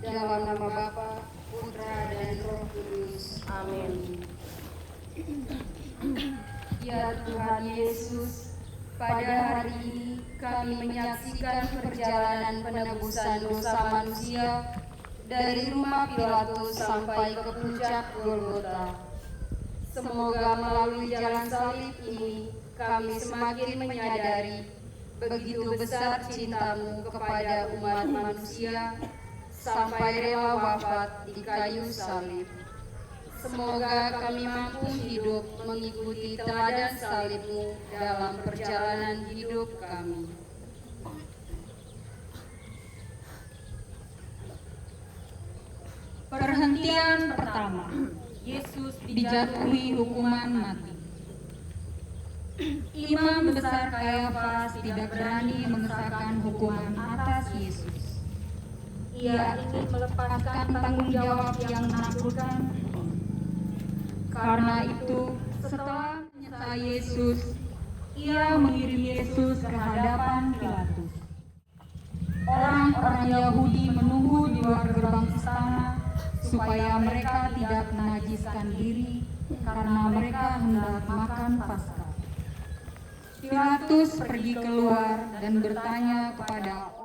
Dalam nama Bapa, Putra, dan Roh Kudus. Amin. Ya Tuhan Yesus, pada hari ini kami menyaksikan perjalanan penebusan dosa manusia dari rumah Pilatus sampai ke puncak Golgota. Semoga melalui jalan salib ini kami semakin menyadari begitu besar cinta-Mu kepada umat manusia sampai rela wafat di kayu salib. Semoga kami mampu hidup mengikuti teladan salib-Mu dalam perjalanan hidup kami. Perhentian pertama, Yesus dijatuhi hukuman mati. Imam besar Kayafas tidak berani mengesahkan hukuman atas Yesus. Ia ingin melepaskan tanggung jawab yang menakutkan. Karena itu, setelah menyesal Yesus, ia mengirim Yesus ke hadapan Pilatus. Orang-orang Yahudi menunggu di luar gerbang istana supaya mereka tidak menajiskan diri karena mereka hendak makan Paskah. Pilatus pergi keluar dan bertanya kepada,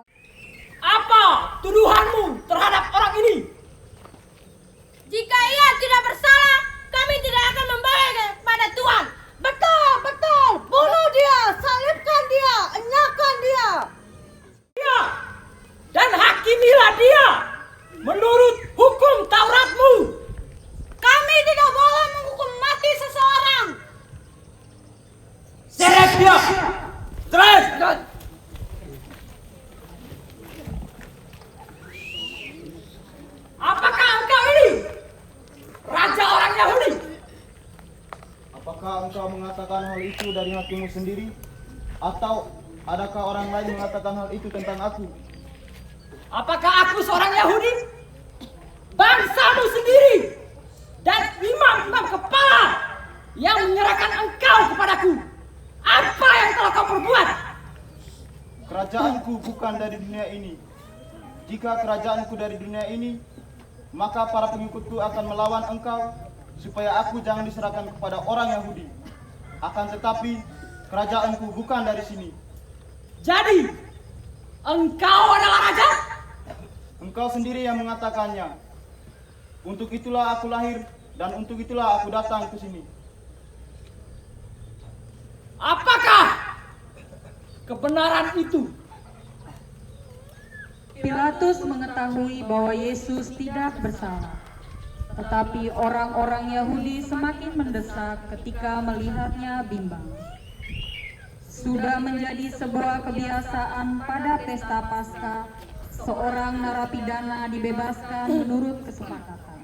Apa tuduhanmu terhadap orang ini? Jika ia tidak bersalah, kami tidak akan membawanya kepada Tuhan. Betul, betul. Bunuh dia, salibkan dia, enyahkan dia. Dia dan hakimilah dia menurut hukum Tauratmu. Kami tidak boleh menghukum mati seseorang. Seret dia. Seret. Apakah engkau ini raja orang Yahudi? Apakah engkau mengatakan hal itu dari hatimu sendiri? Atau adakah orang lain mengatakan hal itu tentang aku? Apakah aku seorang Yahudi? Bangsamu sendiri dan imam-imam kepala yang menyerahkan engkau kepadaku. Apa yang telah kau perbuat? Kerajaanku bukan dari dunia ini. Jika kerajaanku dari dunia ini, maka para pengikutku akan melawan engkau supaya aku jangan diserahkan kepada orang Yahudi. Akan tetapi, kerajaanku bukan dari sini. Jadi, engkau adalah raja? Engkau sendiri yang mengatakannya. Untuk itulah aku lahir dan untuk itulah aku datang ke sini. Apakah kebenaran itu? Pilatus mengetahui bahwa Yesus tidak bersalah. Tetapi orang-orang Yahudi semakin mendesak ketika melihatnya bimbang. Sudah menjadi sebuah kebiasaan pada pesta Paskah, seorang narapidana dibebaskan menurut kesepakatan.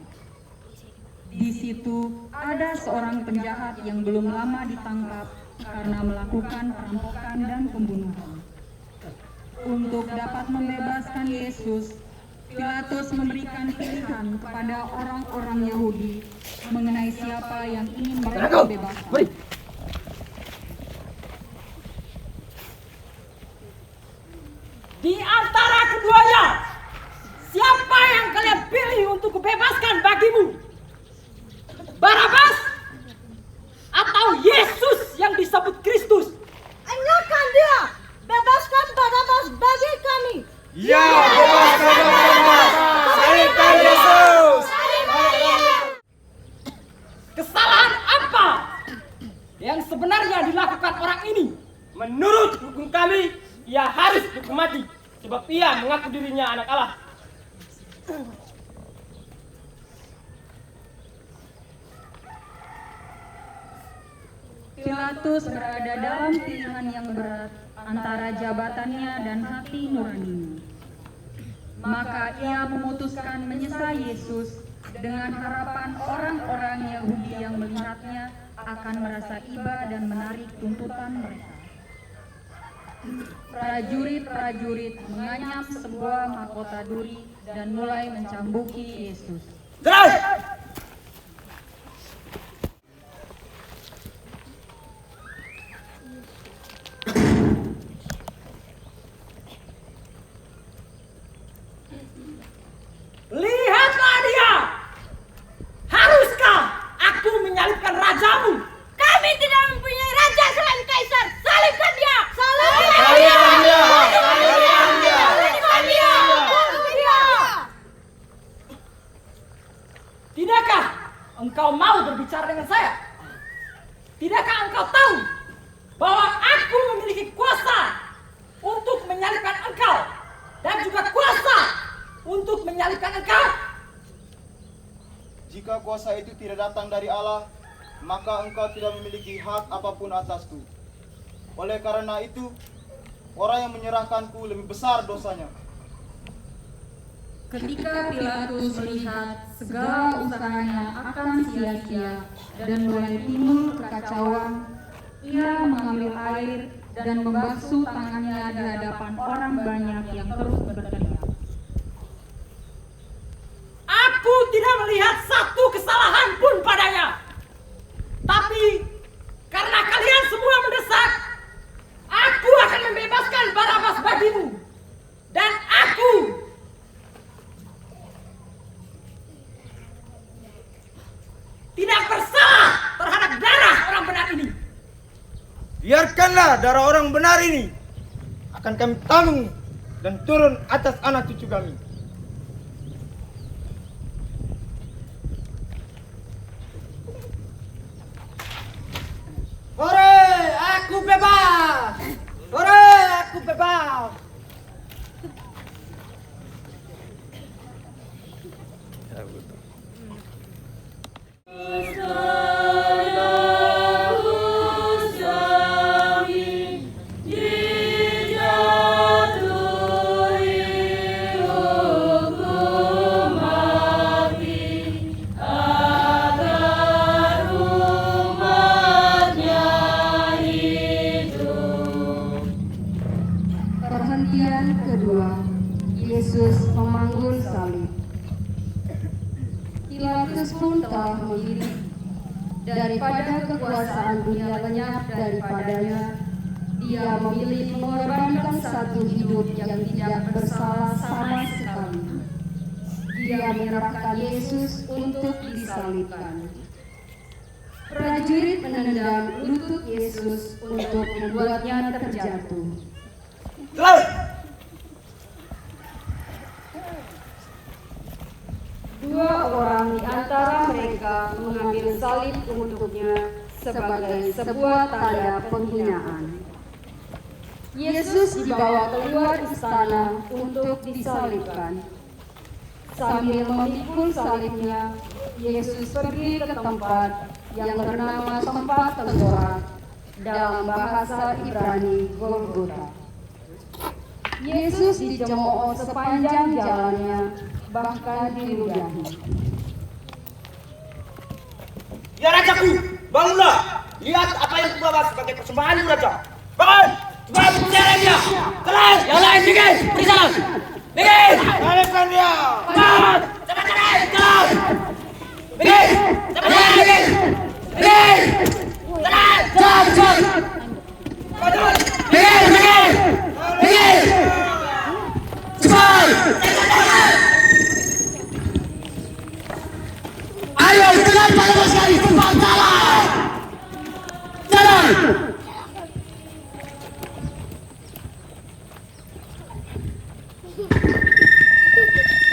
Di situ ada seorang penjahat yang belum lama ditangkap karena melakukan perampokan dan pembunuhan. Untuk dapat membebaskan Yesus, Pilatus memberikan pilihan kepada orang-orang Yahudi mengenai siapa yang ingin mereka bebaskan. Di antara keduanya, siapa yang kalian pilih untuk kubebaskan bagimu? Barabas atau Yesus yang disebut Kristus? Enyahkan dia. Bebaskan Barabas bagi kami. Ya, bebaskan Barabas. kami, ia harus dihukum mati sebab ia mengaku dirinya anak Allah. Pilatus berada dalam pilihan yang berat antara jabatannya dan hati nuraninya. Maka ia memutuskan menyesal Yesus dengan harapan orang-orang Yahudi yang melihatnya akan merasa iba dan menarik tuntutan mereka. Prajurit-prajurit menganyam sebuah mahkota duri dan mulai mencambuki Yesus. Terus! Lihatlah dia! Haruskah aku menyalibkan rajamu? Kami tidak mempunyai raja selain kaisar. Salibkan dia. Salibkan dia! Salibkan dia! Salibkan dia. Tidakkah engkau mau berbicara dengan saya? Tidakkah engkau tahu bahwa aku memiliki kuasa untuk menyalibkan engkau dan juga kuasa untuk menyalibkan engkau? Jika kuasa itu tidak datang dari Allah, maka engkau tidak memiliki hak apapun atasku. Oleh karena itu, orang yang menyerahkanku lebih besar dosanya. Ketika Pilatus melihat segala usahanya akan sia-sia dan mulai timbul kekacauan, ia mengambil air dan membasuh tangannya di hadapan orang banyak yang terus berteriak. Aku tidak melihat satu kesalahan pun padanya. Tapi karena kalian semua mendesak, aku akan membebaskan Barabas bagimu. Dan aku tidak bersalah terhadap darah orang benar ini. Biarkanlah darah orang benar ini akan kami tanggung dan turun atas anak cucu kami. Hore, aku bebas. Hore, aku bebas. Perhentian kedua, Yesus memanggul salib. Pilatus pun telah memilih daripada kekuasaan dunia lenyap daripadanya, dia memilih mengorbankan satu hidup yang tidak bersalah sama sekali. Dia menyerahkan Yesus untuk disalibkan. Prajurit menendang lutut Yesus untuk membuatnya terjatuh. Terus! Dua orang di antara mereka mengambil salib untuknya sebagai sebuah tanda penghinaan. Yesus dibawa keluar istana untuk disalibkan. Sambil memikul salibnya, Yesus pergi ke tempat yang bernama tempat tengkorak, dalam bahasa Ibrani Golgota. Yesus dicemooh sepanjang jalannya, bahkan diludahi. Ya rajaku, bangunlah. Lihat apa yang kubawa sebagai persembahan raja. Bangun! Cepat mencari dia. Kelas, yang lain sikit. Beri salam. Pergi! Salibkan dia. Cepat! Cepat cari! Cepat! Pergi! Cepat cari! Pergi! Cepat! Cepat! Cepat! Pergi! Pergi! Pergi! Cepat! Ayo, jalan pada sekali, cepat jalan! Jalan!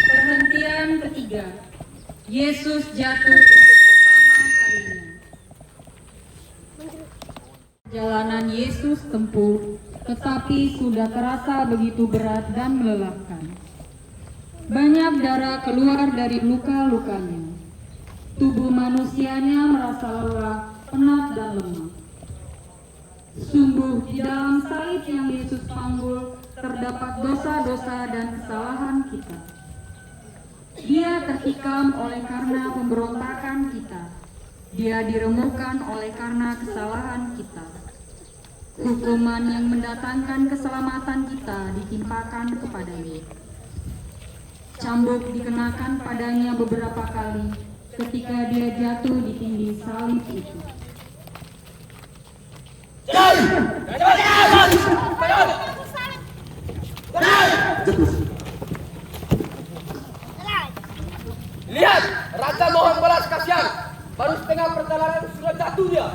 Perhentian ketiga, Yesus jatuh untuk pertama kalinya. Jalanan Yesus tempuh tetapi sudah terasa begitu berat dan melelahkan. Banyak darah keluar dari luka-lukanya. Tubuh manusianya merasa lelah, penat dan lemah. Sungguh di dalam salib yang Yesus panggul terdapat dosa-dosa dan kesalahan kita. Dia tertikam oleh karena pemberontakan kita. Dia diremukkan oleh karena kesalahan kita. Hukuman yang mendatangkan keselamatan kita ditimpakan kepadanya. Cambuk dikenakan padanya beberapa kali ketika dia jatuh di tindih salib itu. Lihat, Raja mohon belas kasihan. Baru setengah perjalanan sudah jatuh dia.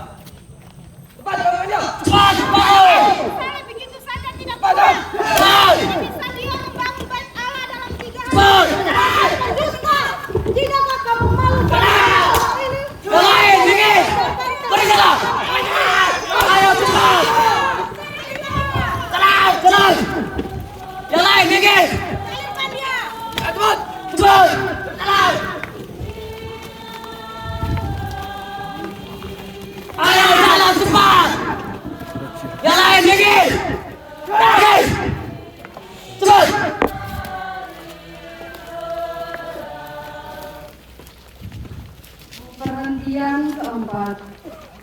Cepat bangunnya. Cepat, cepat. Salib begitu saja tidak Cepat. boleh. Cepat. Bisa dia membangun bait Allah dalam 3 Cepat. hari. Dusta, tidakkah kamu malu pada hal ini? Yang lain, dikit. Beri salah. Ayo cepat. Cepat, cepat. Yang lain, dikit. Salibkan dia. Cepat, cepat. Cepat. Ayo jalan cepat. Yang lain, dikit. Dikit. Cepat. Perhentian keempat,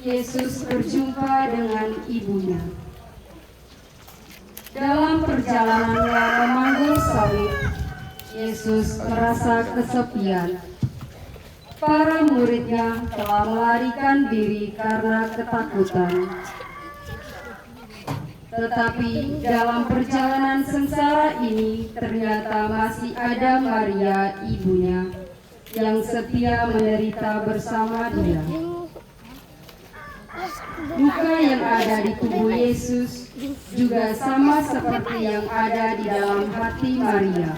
Yesus berjumpa dengan ibunya. Dalam perjalanannya memanggul salib, Yesus merasa kesepian. Para muridnya telah melarikan diri karena ketakutan. Tetapi dalam perjalanan sengsara ini ternyata masih ada Maria, ibunya, yang setia menderita bersama dia. Luka yang ada di tubuh Yesus juga sama seperti yang ada di dalam hati Maria.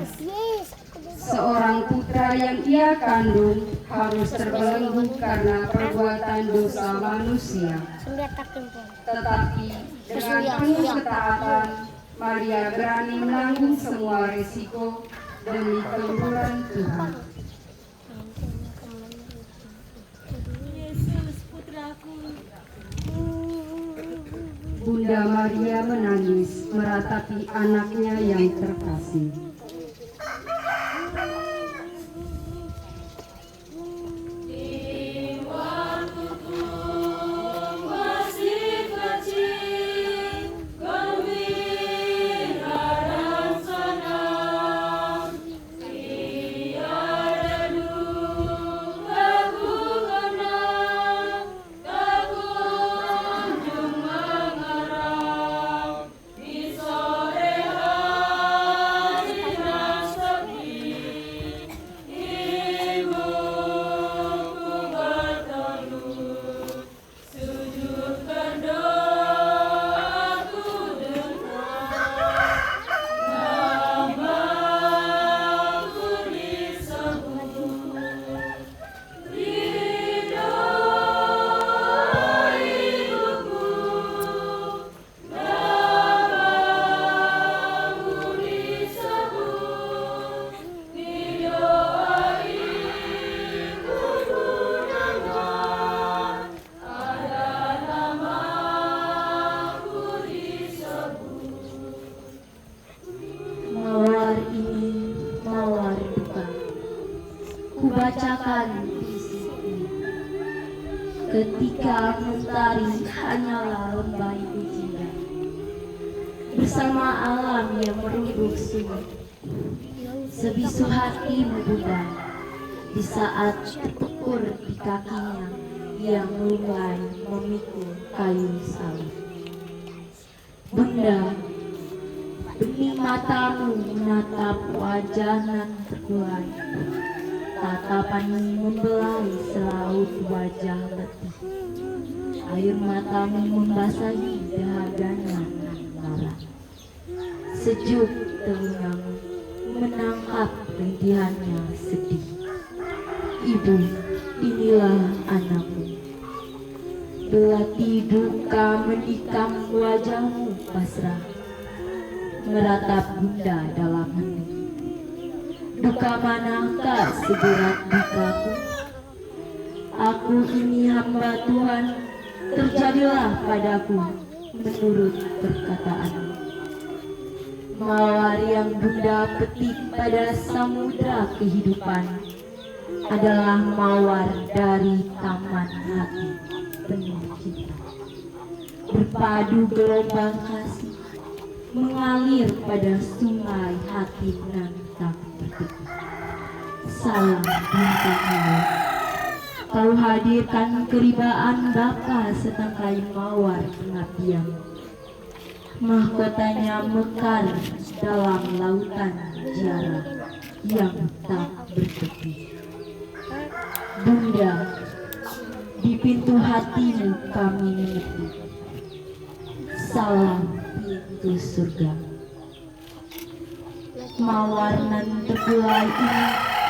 Seorang putra yang ia kandung harus terbelenggu karena perbuatan dosa manusia. Tetapi dengan penuh ketaatan, Maria berani menanggung semua risiko demi keluhuran Tuhan. Bunda Maria menangis meratapi anaknya yang terkasih. Kubacakan fisiknya. Ketika mentari hanyalah lembah ujian, bersama alam yang merunduk sunyi, sebisu hati Bunda di saat tertekur di kakinya yang mulai memikul kayu salib. Bunda, benih matamu menatap wajah nan terkulai. Tatapanmu membelai selaut wajah letih. Air matamu membasahi dahaganya nan lara. Sejuk telingamu menangkap rintihannya sedih. Ibu, inilah anakmu. Belati duka menikam wajahmu pasrah. meratap bunda dalam hati. Duka manakah seberat dukaku? Aku ini hamba Tuhan, terjadilah padaku menurut perkataanmu. Mawar yang bunda petik pada samudra kehidupan adalah mawar dari taman hati penuh cinta. Berpadu gelombang kasih mengalir pada sungai hati nan tak bertepi. Salam bintang malam, kau hadirkan keribaan Bapa setangkai mawar pengabdian. Mahkotanya mekar dalam lautan jarak yang tak bertepi. Bunda, di pintu hatimu kami mengerti. Salam pintu surga. Mawar nan terbuai ini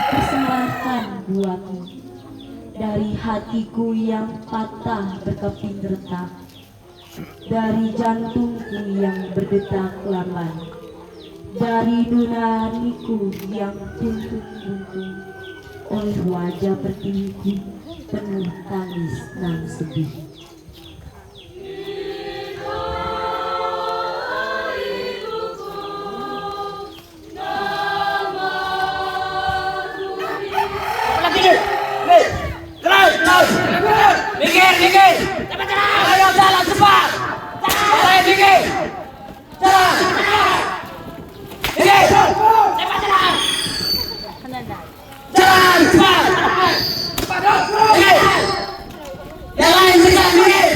persembahkan buatmu dari hatiku yang patah berkeping retak, dari jantungku yang berdetak lamban, dari nuraniku yang buntung-buntung oleh wajah pertiwiku penuh tangis dan sedih. Minggir! Cepat jalan! Ayo jalan cepat! Jalan minggir! Jalan! Minggir! Cepat jalan! Jalan cepat! Minggir! Yang lain juga minggir!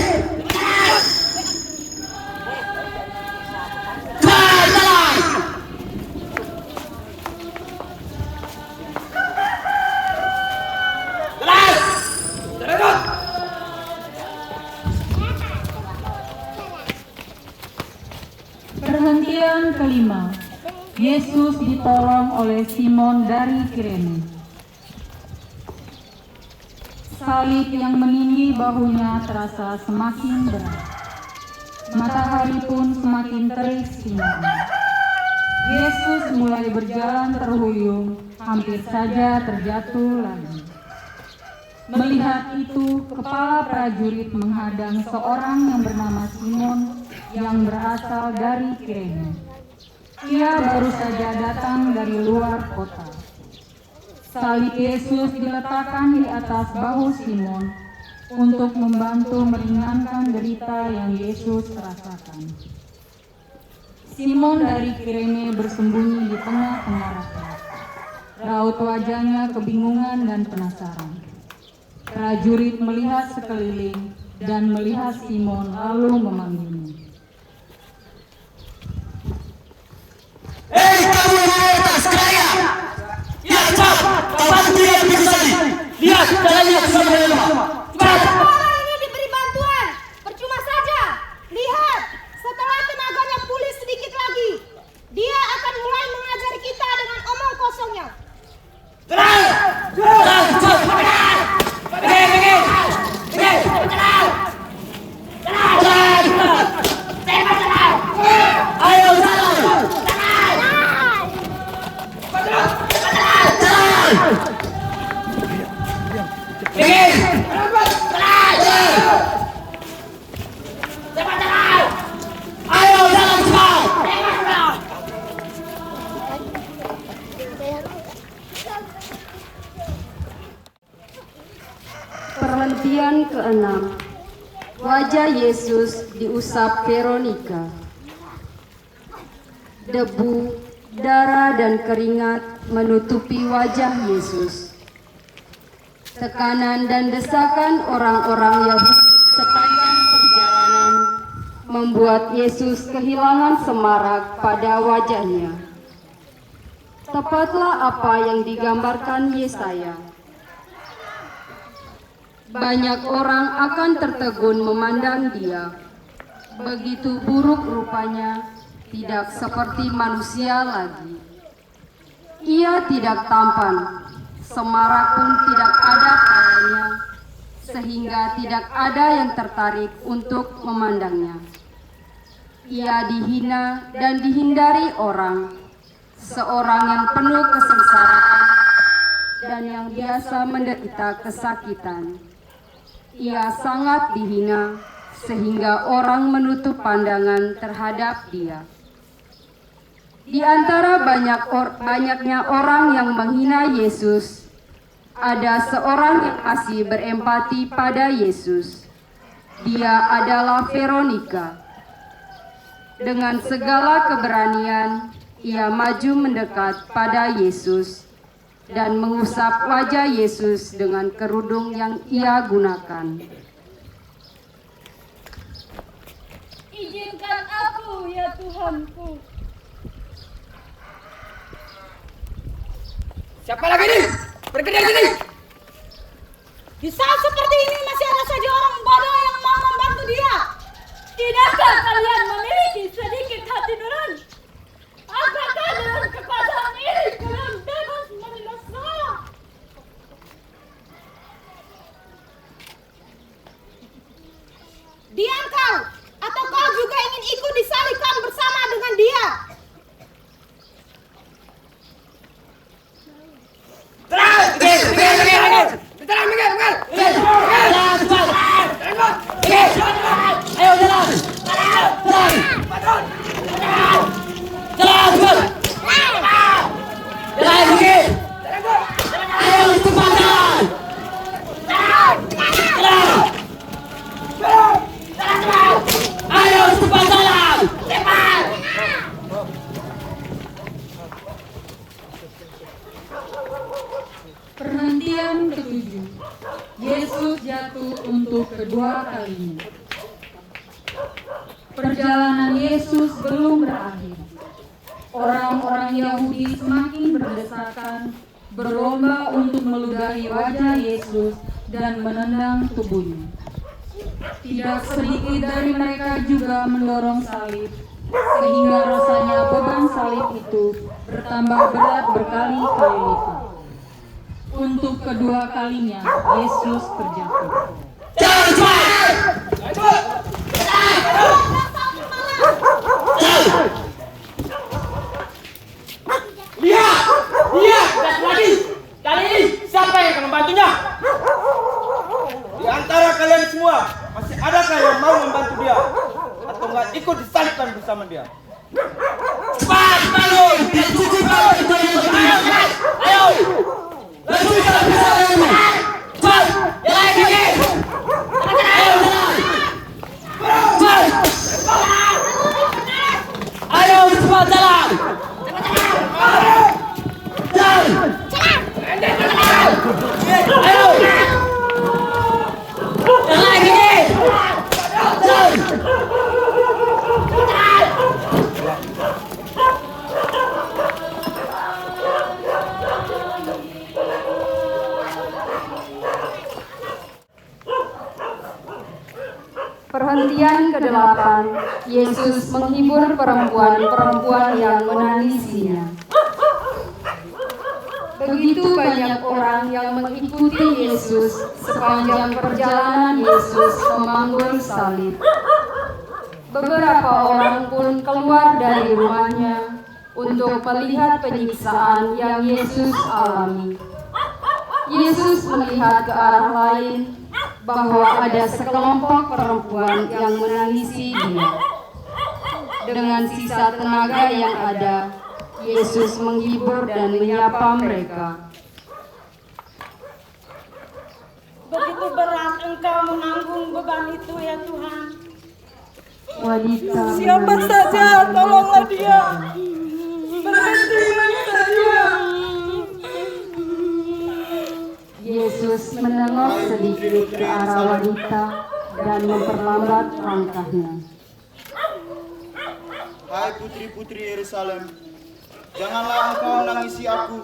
Cepat jalan! Jalan! Perhentian kelima, Yesus ditolong oleh Simon dari Kirene. Salib yang meninggi bahunya terasa semakin berat. Matahari pun semakin terik sinarnya. Yesus mulai berjalan terhuyung, hampir saja terjatuh lagi. Melihat itu, kepala prajurit menghadang seorang yang bernama Simon yang berasal dari Kirene. Ia baru saja datang dari luar kota. Salib Yesus diletakkan di atas bahu Simon untuk membantu meringankan derita yang Yesus rasakan. Simon dari Kirene bersembunyi di tengah-tengah rakyat. Raut wajahnya kebingungan dan penasaran. Prajurit melihat sekeliling dan melihat Simon lalu memanggilnya. Hei kamu yang di atas kalian! Ya cepat! Bantu dia pergi ke sini! Lihat jalannya ke sana semua! Cepat! Orang ini diberi bantuan, percuma saja. Lihat, setelah tenaganya pulih sedikit lagi, dia akan mulai mengajari kita dengan omong kosongnya. Jalan! Jalan! Cepat! Minggir! Jalan! Jalan! Cepat jalan! Ayo jalan! Minggir! Jalan! Cepat jalan! Ayo jalan cepat! Perhentian keenam, wajah Yesus diusap Veronika. Debu, darah dan keringat menutupi wajah Yesus. Tekanan dan desakan orang-orang Yahudi sepanjang perjalanan membuat Yesus kehilangan semarak pada wajahnya. Tepatlah apa yang digambarkan Yesaya. Banyak orang akan tertegun memandang dia. Begitu buruk rupanya, tidak seperti manusia lagi. Ia tidak tampan, semarak pun tidak ada padanya, sehingga tidak ada yang tertarik untuk memandangnya. Ia dihina dan dihindari orang, seorang yang penuh kesengsaraan dan yang biasa menderita kesakitan. Ia sangat dihina sehingga orang menutup pandangan terhadap dia. Di antara banyaknya orang yang menghina Yesus, ada seorang yang masih berempati pada Yesus. Dia adalah Veronika. Dengan segala keberanian, ia maju mendekat pada Yesus dan mengusap wajah Yesus dengan kerudung yang ia gunakan. Izinkan aku, ya Tuhanku. Siapa lagi nih? Pergi dari sini. Di saat seperti ini masih ada saja orang bodoh yang mau membantu dia. Tidakkah kalian memiliki sedikit hati nurani? Apakah dengan kekuasaan ini kalian bebas menindas saya? Diam kau, atau kau juga ingin ikut disalibkan bersama dengan dia? Perhentian ketujuh. Yesus jatuh untuk kedua kalinya. Perjalanan Yesus belum berakhir. Orang-orang Yahudi semakin berdesakan, berlomba untuk meludahi wajah Yesus dan menendang tubuhnya. Tidak sedikit dari mereka juga mendorong salib, sehingga rasanya beban salib itu bertambah berat berkali-kali lipat. Untuk kedua kalinya, Yesus terjatuh. Lihat lagi. Kali ini siapa yang akan membantunya? Di antara kalian semua, masih adakah yang mau membantu dia? Atau nggak ikut disalibkan bersama dia? Cepat, bangun! Ayo! Ayo cepat jalan. Ayo. Lagi. Perhentian ke-8, Yesus menghibur perempuan-perempuan yang menangisinya. Begitu banyak orang yang mengikuti Yesus sepanjang perjalanan Yesus memanggul salib. Beberapa orang pun keluar dari rumahnya untuk melihat penyiksaan yang Yesus alami. Yesus melihat ke arah lain, bahwa ada sekelompok perempuan yang menangisi dia. Dengan sisa tenaga yang ada, Yesus menghibur dan menyapa mereka. Begitu berat engkau menanggung beban itu, ya Tuhan. Wanita, Siapa saja, tolonglah dia. Berhentikan saja. Yesus menengok sedikit ke arah wanita dan memperlambat langkahnya. Hai putri-putri Yerusalem, janganlah engkau menangisi aku,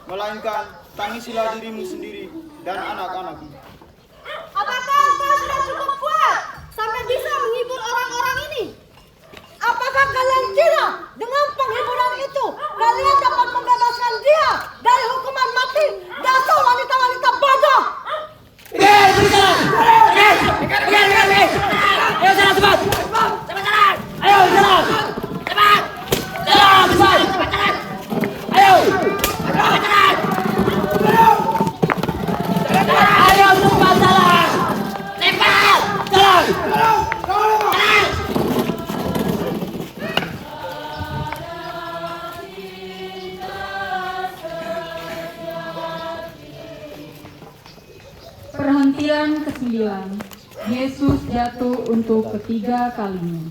melainkan tangisilah dirimu sendiri dan anak-anakmu. Apakah engkau sudah cukup kuat sampai bisa menghibur orang-orang ini? Apakah kalian kira dengan penghiburan itu kalian dapat membebaskan dia dari hukuman mati? Dasar wanita-wanita bodoh! Ayo jalan cepat. Ayo Perhentian ke-9. Yesus jatuh untuk ketiga kalinya.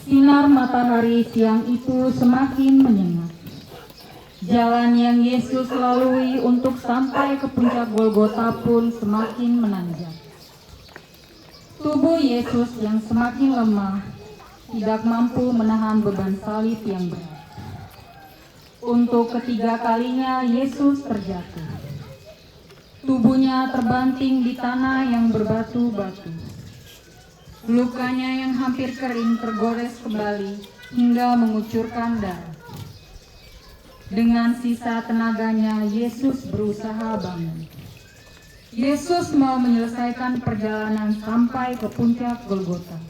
Sinar matahari siang itu semakin menyengat. Jalan yang Yesus lalui untuk sampai ke puncak Golgota pun semakin menanjak. Tubuh Yesus yang semakin lemah tidak mampu menahan beban salib yang berat. Untuk ketiga kalinya Yesus terjatuh. Tubuhnya terbanting di tanah yang berbatu-batu. Lukanya yang hampir kering tergores kembali hingga mengucurkan darah. Dengan sisa tenaganya, Yesus berusaha bangun. Yesus mau menyelesaikan perjalanan sampai ke puncak Golgota.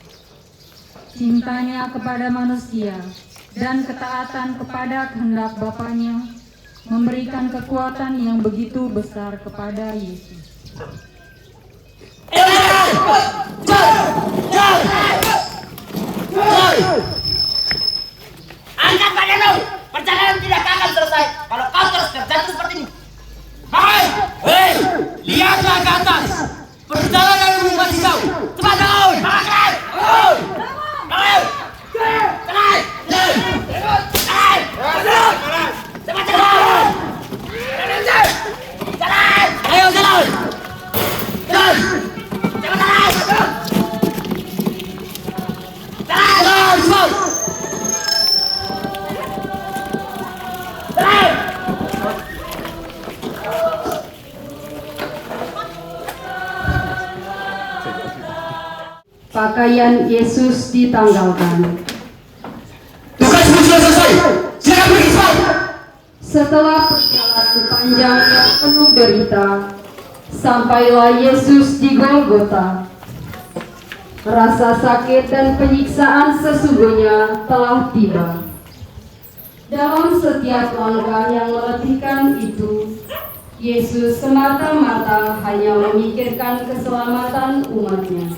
Cintanya kepada manusia dan ketaatan kepada kehendak Bapaknya memberikan kekuatan yang begitu besar kepada Yesus. Angkat badanmu, perjalanan tidak akan selesai kalau kau terus terjatuh seperti ini. Hei, lihatlah ke atas. Perjalananmu masih jauh. Cepat bangun. Ayo jalan. Pakaian Yesus ditanggalkan. Tugasmu sudah selesai. Silakan pergi cepat. Setelah perjalanan panjang yang penuh derita, sampailah Yesus di Golgota. Rasa sakit dan penyiksaan sesungguhnya telah tiba. Dalam setiap langkah yang meletihkan itu, Yesus semata-mata hanya memikirkan keselamatan umatnya.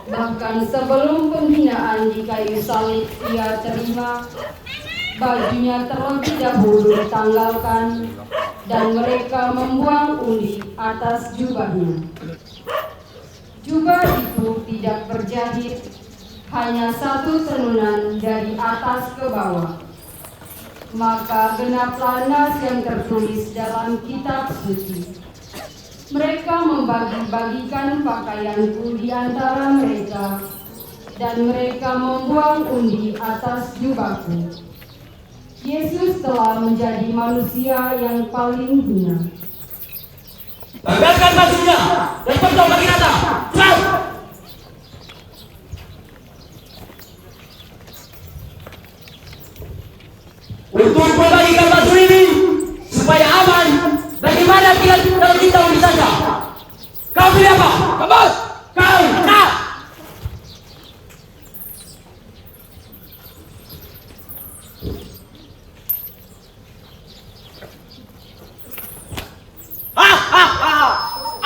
Bahkan sebelum penghinaan di kayu salib ia terima, bajunya terlebih dahulu ditanggalkan dan mereka membuang undi atas jubahnya. Jubah itu tidak berjahit, hanya satu tenunan dari atas ke bawah. Maka genaplah nas yang tertulis dalam kitab suci. Mereka membagi-bagikan pakaianku di antara mereka, dan mereka membuang undi atas jubahku. Yesus telah menjadi manusia yang paling hina. Tanggalkan bajunya dan potong kaki Nata. Cepat. Untuk membagikan baju ini supaya aman, bagaimana kalau kita undi saja? Kau pilih apa? Kembali. Kau. Nah.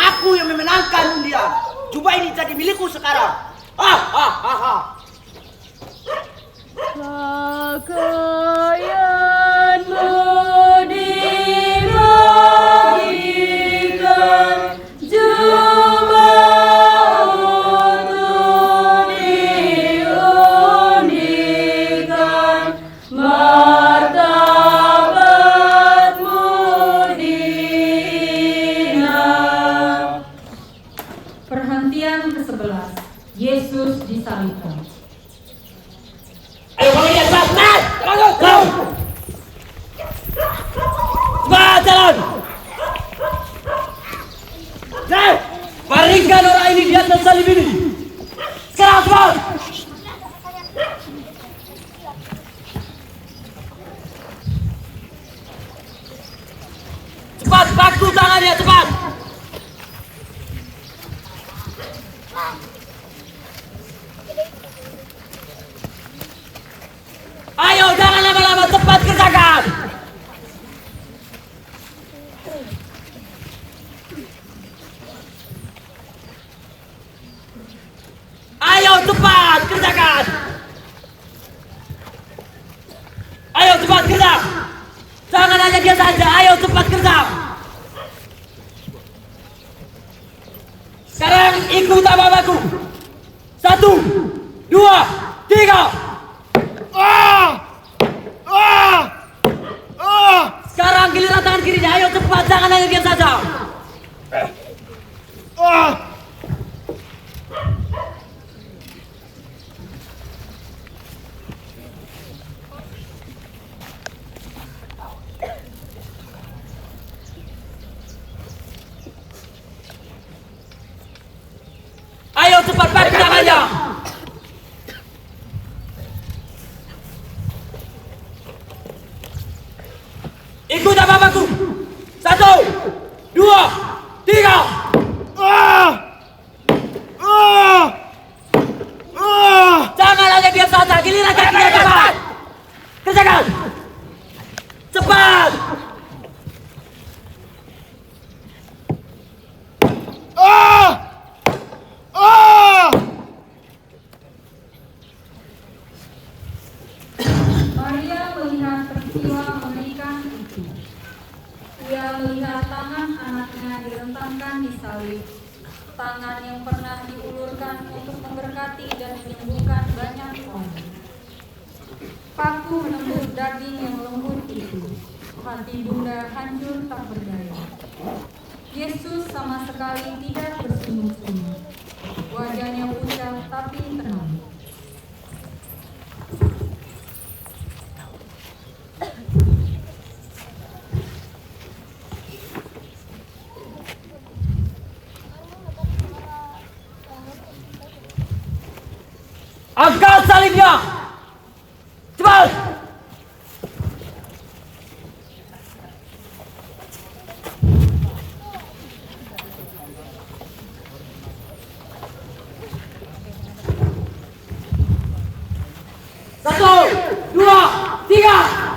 Aku yang memenangkan undian. Jubah ini jadi milikku sekarang. Pakaianmu dibagikan, jubah untuk diundikan, martabatmu dihina. Perhentian ke-11. Yesus disalibkan. Ayo kalian lihat, cepat! Kau! Cepat jalan! Nah, baringkan orang ini di atas salib ini. Sekarang cepat! Cepat, baku tangannya, cepat! Ayo, jangan lama-lama, cepat kerjakan! Ayo, cepat kerjakan! Ayo, cepat kerja! Jangan hanya dia saja, ayo cepat kerja! ikut apa-apaku. 1, 2, 3. Sekarang giliran tangan kirinya, ayo cepat, jangan hanya diam saja. Ayo cepat pakai tangannya. Ikut apa-apaku. 1, 2, 3. Jangan hanya diam saja, giliran kakinya cepat. Kerjakan. Cepat. Maria melihat peristiwa mengerikan itu. Ia melihat tangan anaknya direntangkan di salib, tangan yang pernah diulurkan untuk memberkati dan menyembuhkan banyak orang. Paku menembus daging yang lembut itu. Hati bunda hancur tak berdaya. Yesus sama sekali tidak bersenyum-senyum. Wajahnya pucat tapi tenang. Angkat salibnya. Cepat. Satu, 2, 3.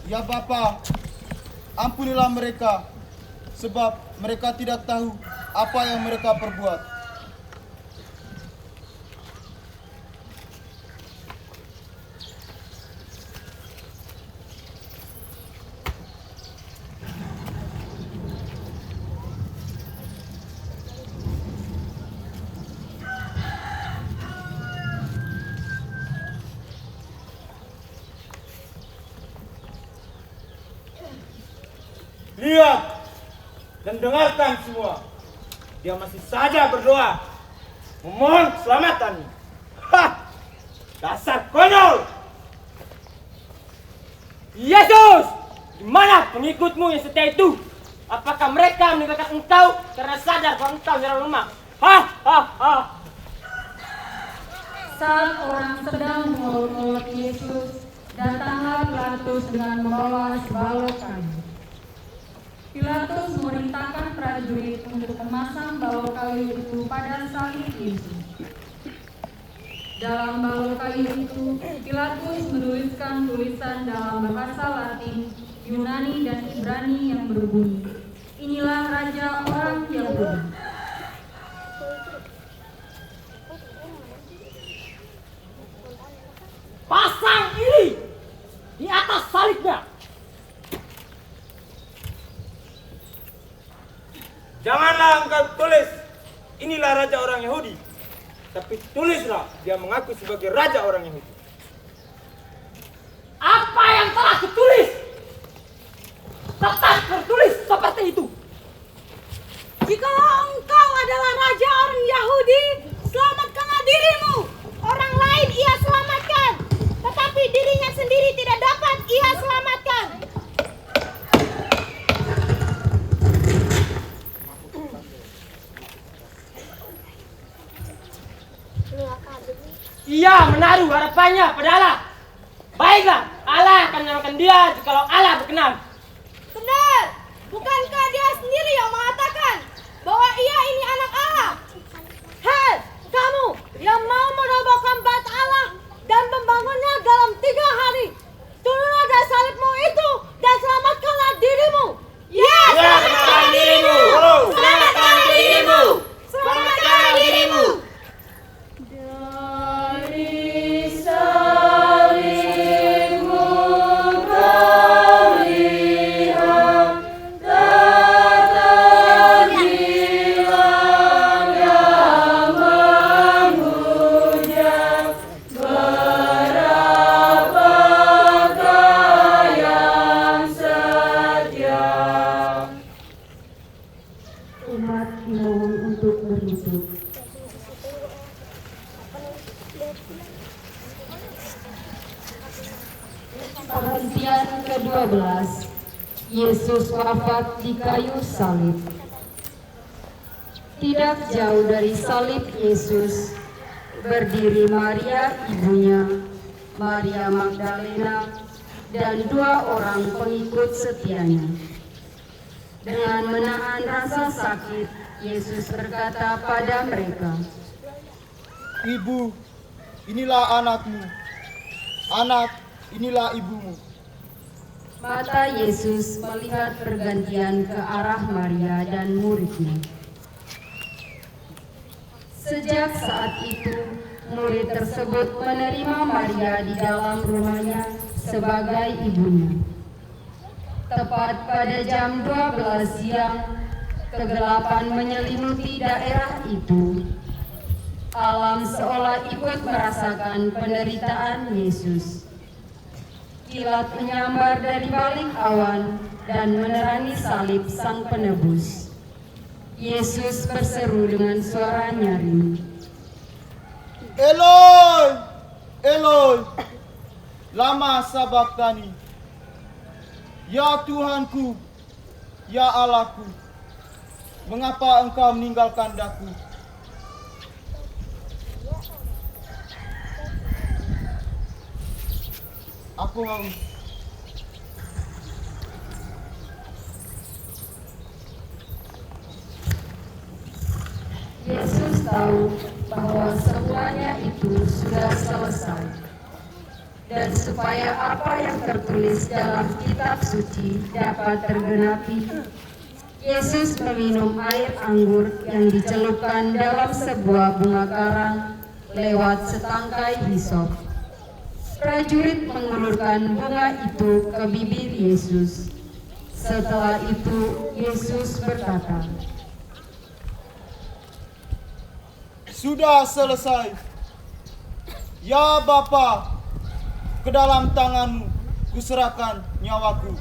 Ya Bapa, ampunilah mereka, sebab mereka tidak tahu apa yang mereka perbuat. Lihat dan dengarkan semua. Dia masih saja berdoa, memohon keselamatan. Hah! Dasar konyol! Yesus! Di mana pengikutmu yang setia itu? Apakah mereka meninggalkan engkau karena sadar bahwa engkau nyerah lemah? Hah! Hah! Hah! Saat orang sedang mengolok-olok Yesus, datanglah Pilatus dengan membawa sebalok kayu. Pilatus memerintahkan prajurit untuk memasang balok kayu itu pada salib Yesus. Dalam balok kayu itu, Pilatus menuliskan tulisan dalam bahasa Latin Yunani dan Ibrani yang berbunyi, "Inilah Raja orang Yahudi." Pasang ini di atas salibnya. Janganlah engkau tulis, "Inilah Raja orang Yahudi." Tapi tulislah, dia mengaku sebagai Raja orang Yahudi. Apa yang telah kutulis tetap tertulis seperti itu. Jikalau engkau adalah raja orang Yahudi, selamatkanlah dirimu. Orang lain ia selamatkan, tetapi dirinya sendiri tidak dapat ia selamatkan. Ia menaruh harapannya pada Allah. Baiklah, Allah akan menyelamatkan dia jikalau Allah berkenan. Benar, bukankah dia sendiri yang mengatakan bahwa ia ini anak Allah? Hei, kamu yang mau merobohkan bait Allah dan membangunnya dalam 3 hari, turunlah dari salibmu itu dan selamatkanlah dirimu. Ya, Selamatkan dirimu. selamatkanlah dirimu. Selamatkanlah dirimu. Umat dimohon untuk berlutut. Perhentian ke-12. Yesus wafat di kayu salib. Tidak jauh dari salib Yesus berdiri Maria ibunya, Maria Magdalena, dan 2 orang pengikut setianya. Dengan menahan rasa sakit, Yesus berkata pada mereka, Ibu, inilah anakmu. Anak, inilah ibumu. Mata Yesus melihat bergantian ke arah Maria dan muridnya. Sejak saat itu, murid tersebut menerima Maria di dalam rumahnya sebagai ibunya. Tepat pada jam 12 siang, kegelapan menyelimuti daerah itu. Alam seolah ikut merasakan penderitaan Yesus. Kilat menyambar dari balik awan dan menerangi salib Sang Penebus. Yesus berseru dengan suara nyaring, Eloi, Eloi, lama sabachthani. Ya Tuhanku, ya Allahku, mengapa engkau meninggalkan daku? Aku haus. Yesus tahu bahwa semuanya itu sudah selesai. Dan supaya apa yang tertulis dalam kitab suci dapat tergenapi, Yesus meminum air anggur yang dicelupkan dalam sebuah bunga karang lewat setangkai hisop. Prajurit mengulurkan bunga itu ke bibir Yesus. Setelah itu Yesus berkata, Sudah selesai. Ya Bapa, ke dalam tanganmu kuserahkan nyawaku.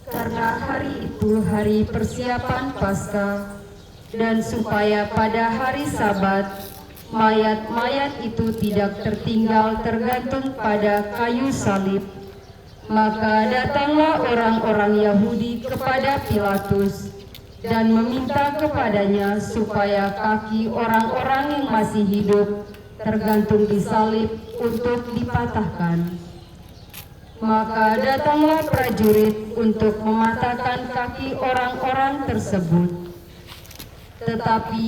karena hari itu hari persiapan Paskah, dan supaya pada hari Sabat mayat-mayat itu tidak tertinggal tergantung pada kayu salib. Maka datanglah orang-orang Yahudi kepada Pilatus dan meminta kepadanya supaya kaki orang-orang yang masih hidup tergantung di salib untuk dipatahkan. Maka datanglah prajurit untuk mematahkan kaki orang-orang tersebut. Tetapi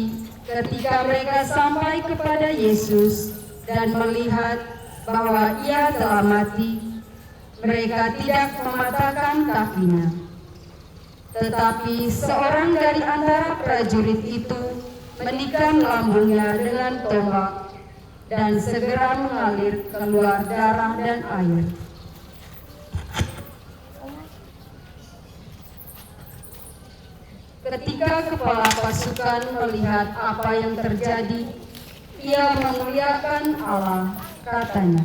ketika mereka sampai kepada Yesus dan melihat bahwa ia telah mati, mereka tidak mematahkan kakinya. Tetapi seorang dari antara prajurit itu menikam lambungnya dengan tombak, dan segera mengalir keluar darah dan air. Ketika kepala pasukan melihat apa yang terjadi, ia memuliakan Allah, katanya,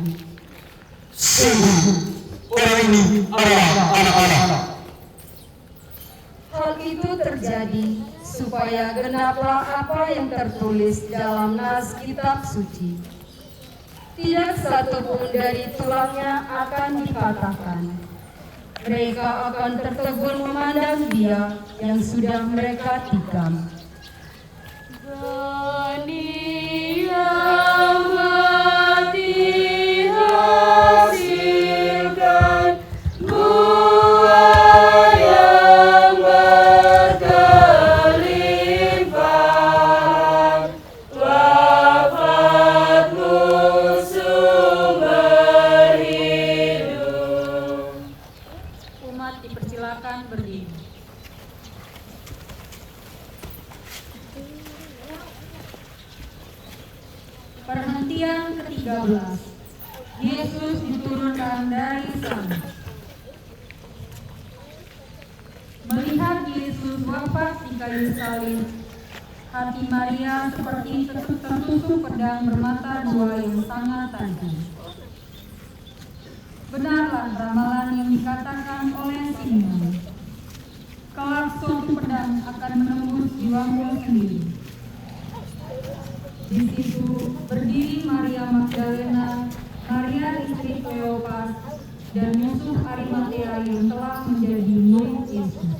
"Sungguh, orang ini adalah anak Allah." Hal itu terjadi supaya genaplah apa yang tertulis dalam nas kitab suci. Tidak satu pun dari tulangnya akan dipatahkan. Mereka akan tertegun memandang Dia yang sudah mereka tikam. Dipersilakan berdiri. Perhentian ke-13. Yesus diturunkan dari salib. Melihat Yesus wafat di kayu salib, hati Maria seperti tertusuk pedang bermata dua yang sangat tajam. Benarlah ramalan yang dikatakan oleh Simeon, kelak suatu pedang akan menembus jiwamu sendiri. Di situ berdiri Maria Magdalena, Maria istri Kleopas, dan Yusuf Arimatea yang telah menjadi murid Yesus.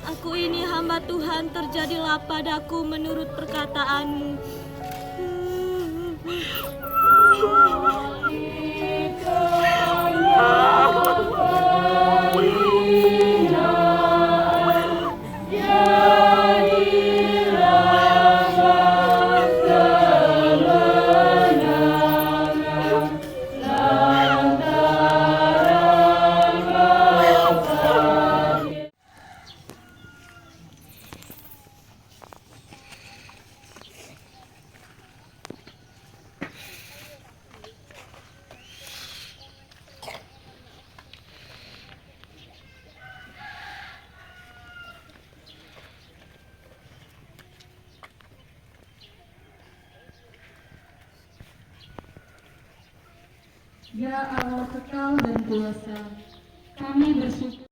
Aku ini hamba Tuhan, terjadilah padaku menurut perkataanmu. Ya Allah kekal dan kuasa, kami bersyukur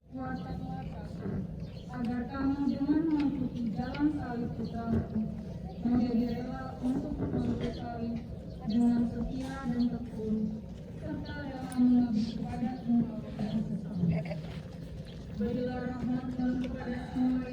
agar kami dengan mengikuti jalan salib putramu menjadi rela untuk mengikuti salib dengan setia dan tekun, serta dalam mengabdi kepada Engkau dan sesama. Berilah rahmat dan kepada semua